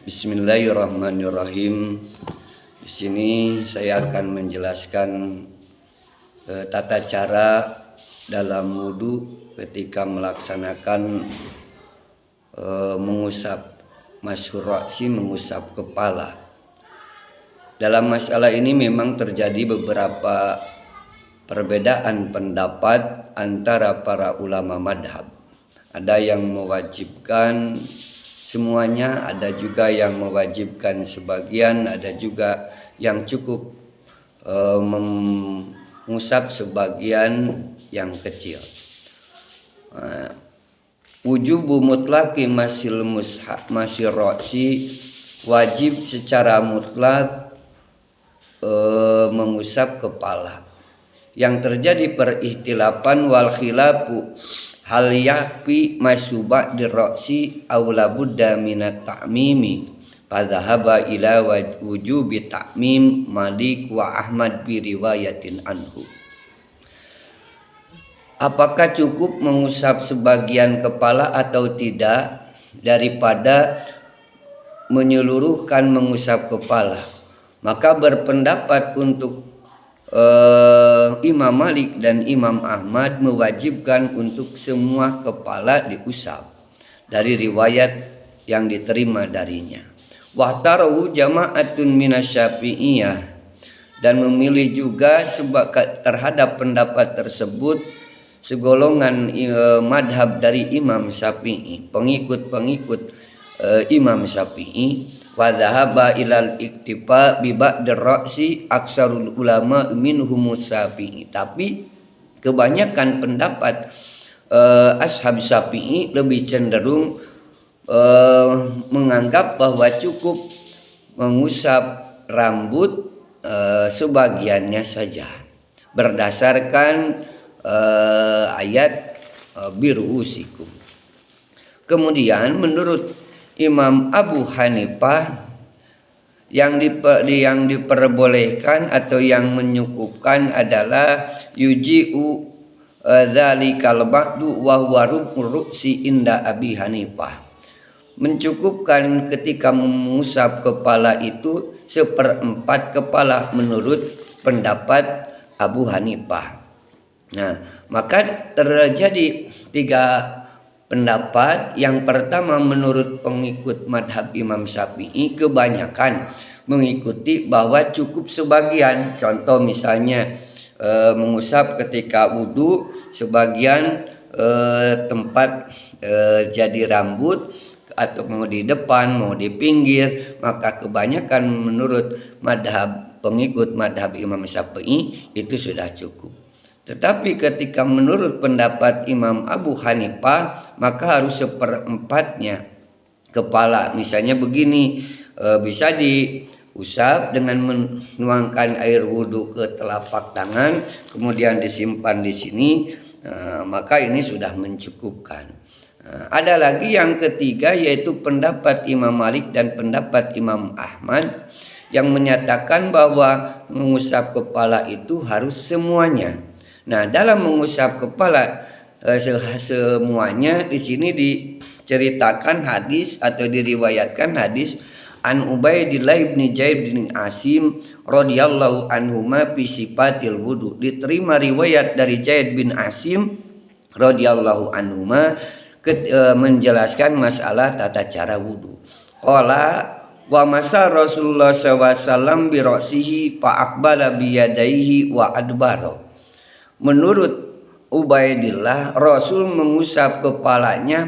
Bismillahirrahmanirrahim. Di sini saya akan menjelaskan tata cara dalam wudhu ketika melaksanakan mengusap mashu ra'si, mengusap kepala. Dalam masalah ini memang terjadi beberapa perbedaan pendapat antara para ulama madhab. Ada yang mewajibkan semuanya, ada juga yang mewajibkan sebagian, ada juga yang cukup mengusap sebagian yang kecil. Wujubu mutlaqi masil ra'si, wajib secara mutlak mengusap kepala. Yang terjadi perikhtilafan wal khilafu hal yakfi masuba dirroksi awla budda minat ta'mimi fadhahaba ila wujubi ta'mim Malik wa Ahmad bi riwayatin anhu. Apakah cukup mengusap sebagian kepala atau tidak daripada menyeluruhkan mengusap kepala? Maka berpendapat untuk Imam Malik dan Imam Ahmad mewajibkan untuk semua kepala diusap dari riwayat yang diterima darinya. Wahtarahu jama'atun minasyafi'iyah, dan memilih juga terhadap pendapat tersebut segolongan madhab dari Imam Syafi'i, pengikut-pengikut Imam Syafi'i. Wa dhahaba ilal iktifa bi ba'dir ra'si aksarul ulama minhum Syafi'i. Tapi kebanyakan pendapat ashab Syafi'i lebih cenderung menganggap bahwa cukup mengusap rambut sebagiannya saja berdasarkan ayat biruusikum. Kemudian menurut Imam Abu Hanifah yang diperbolehkan atau yang menyukupkan adalah yuji'u dzalikal ba'du wa huwa ru'si inda Abi Hanifah. Mencukupkan ketika mengusap kepala itu seperempat kepala menurut pendapat Abu Hanifah. Nah, maka terjadi tiga pendapat. Yang pertama, menurut pengikut madhab Imam Syafi'i kebanyakan mengikuti bahwa cukup sebagian. Contoh misalnya mengusap ketika wudhu sebagian tempat jadi rambut, atau mau di depan mau di pinggir, maka kebanyakan menurut pengikut madhab Imam Syafi'i itu sudah cukup. Tetapi ketika menurut pendapat Imam Abu Hanifah, maka harus seperempatnya kepala. Misalnya begini, bisa diusap dengan menuangkan air wudhu ke telapak tangan, kemudian disimpan di sini, maka ini sudah mencukupkan. Ada lagi yang ketiga, yaitu pendapat Imam Malik dan pendapat Imam Ahmad yang menyatakan bahwa mengusap kepala itu harus semuanya. Nah, dalam mengusap kepala semuanya di sini diceritakan hadis atau diriwayatkan hadis an Ubaidillah bin Zaid bin Asim radhiyallahu anhuma fi sifatil wudu. Diterima riwayat dari Zaid bin Asim radhiyallahu anhuma menjelaskan masalah tata cara wudu. Qala wa masa Rasulullah SAW bi ra'sihi fa aqbala bi yadayhi wa adbara. Menurut Ubaidillah, Rasul mengusap kepalanya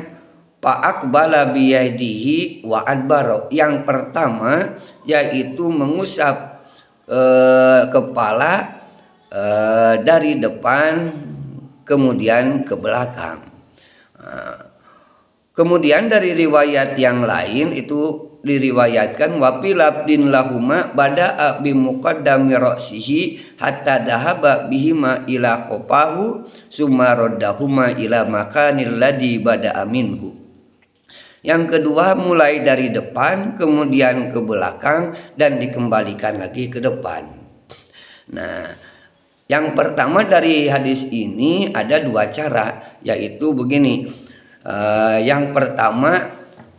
fa'aqbala biyadihi wa adbara. Yang pertama yaitu mengusap kepala dari depan kemudian ke belakang. Kemudian dari riwayat yang lain itu diriwayatkan wa filabdin lahuma bada'a bi muqaddami ra'sihi hatta dahaba bihima ila qafahu summa raddahuma ila makanil ladzi bada'a minhu. Yang kedua, mulai dari depan kemudian ke belakang dan dikembalikan lagi ke depan. Nah, yang pertama dari hadis ini ada dua cara, yaitu begini. Yang pertama,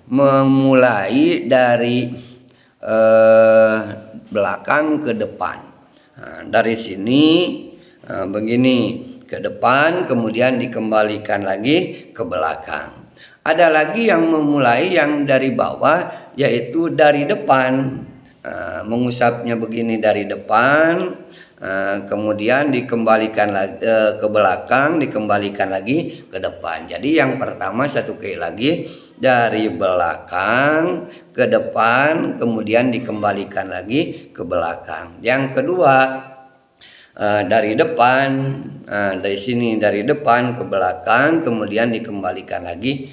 memulai dari belakang ke depan. Nah, dari sini begini ke depan, kemudian dikembalikan lagi ke belakang. Ada lagi yang memulai yang dari bawah, yaitu dari depan. Mengusapnya begini dari depan, kemudian dikembalikan lagi ke belakang, dikembalikan lagi ke depan. Jadi yang pertama satu kali lagi dari belakang ke depan, kemudian dikembalikan lagi ke belakang. Yang kedua dari depan, dari sini dari depan ke belakang, kemudian dikembalikan lagi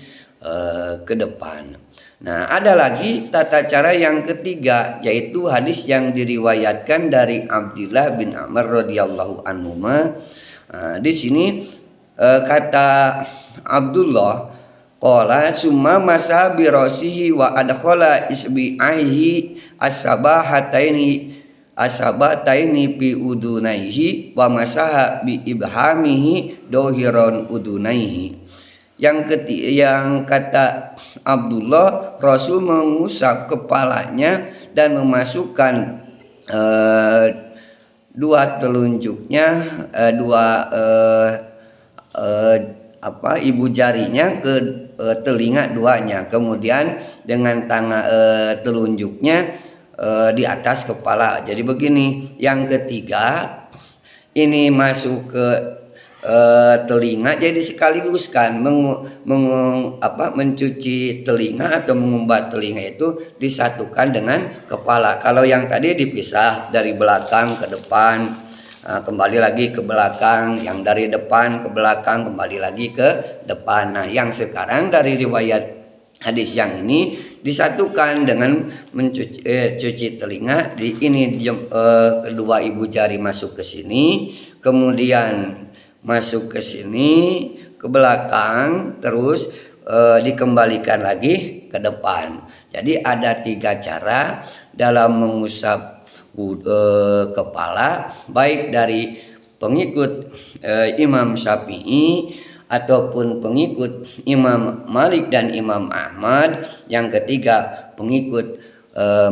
ke depan. Nah, ada lagi tata cara yang ketiga, yaitu hadis yang diriwayatkan dari Abdullah bin Amr radhiyallahu anhu. Di sini kata Abdullah, qala summa masa bi rasihi wa adkhala isbi'aihi asabataini fi udunaihi wa masaha bi ibhamihi dohiron udunaihi. Yang kata Abdullah, Rasul mengusap kepalanya dan memasukkan dua telunjuknya, ibu jarinya ke telinga duanya, kemudian dengan tangan telunjuknya di atas kepala. Jadi begini. Yang ketiga, ini masuk ke telinga, jadi sekaligus kan mencuci telinga atau mengumbat telinga itu disatukan dengan kepala. Kalau yang tadi dipisah dari belakang ke depan, kembali lagi ke belakang, yang dari depan ke belakang kembali lagi ke depan. Nah, yang sekarang dari riwayat hadis yang ini disatukan dengan mencuci telinga. Di ini kedua ibu jari masuk ke sini, kemudian masuk ke sini ke belakang, terus dikembalikan lagi ke depan. Jadi ada tiga cara dalam mengusap kepala, baik dari pengikut Imam Syafi'i ataupun pengikut Imam Malik dan Imam Ahmad. Yang ketiga pengikut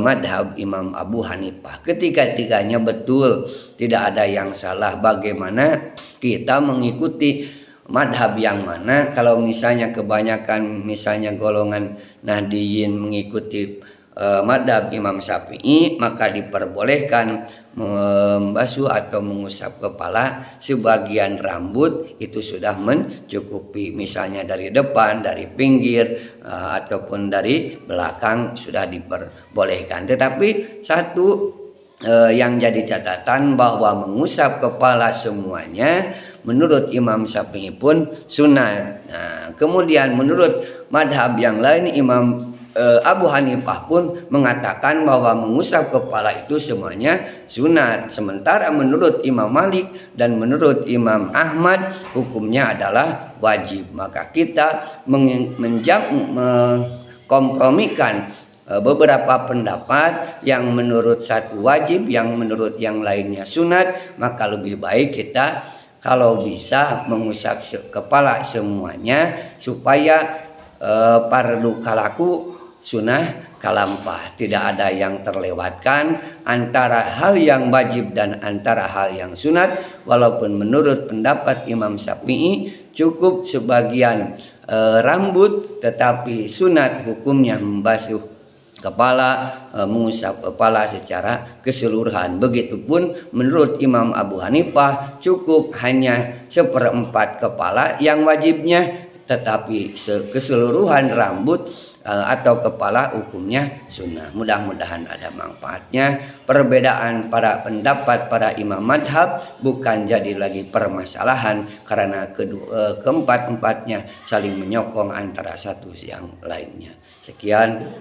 madhab Imam Abu Hanifah. Ketiga-tiganya betul, tidak ada yang salah. Bagaimana kita mengikuti madhab yang mana? Kalau misalnya kebanyakan misalnya golongan Nahdiyin mengikuti madhab Imam Syafi'i, maka diperbolehkan membasuh atau mengusap kepala sebagian rambut itu sudah mencukupi, misalnya dari depan, dari pinggir ataupun dari belakang sudah diperbolehkan. Tetapi satu yang jadi catatan bahwa mengusap kepala semuanya menurut Imam Syafi'i pun sunat. Nah, kemudian menurut madhab yang lain Imam Abu Hanifah pun mengatakan bahwa mengusap kepala itu semuanya sunat. Sementara menurut Imam Malik dan menurut Imam Ahmad hukumnya adalah wajib. Maka kita mengkompromikan beberapa pendapat, yang menurut satu wajib, yang menurut yang lainnya sunat. Maka lebih baik kita kalau bisa mengusap kepala semuanya, supaya fardu kalaku sunnah kalampah, tidak ada yang terlewatkan antara hal yang wajib dan antara hal yang sunat. Walaupun menurut pendapat Imam Syafi'i cukup sebagian rambut, tetapi sunat hukumnya membasuh kepala, mengusap kepala secara keseluruhan. Begitupun menurut Imam Abu Hanifah cukup hanya seperempat kepala yang wajibnya, tetapi keseluruhan rambut atau kepala hukumnya sunnah. Mudah-mudahan ada manfaatnya. Perbedaan para pendapat para imam madhab bukan jadi lagi permasalahan, karena keempat-empatnya saling menyokong antara satu yang lainnya. Sekian.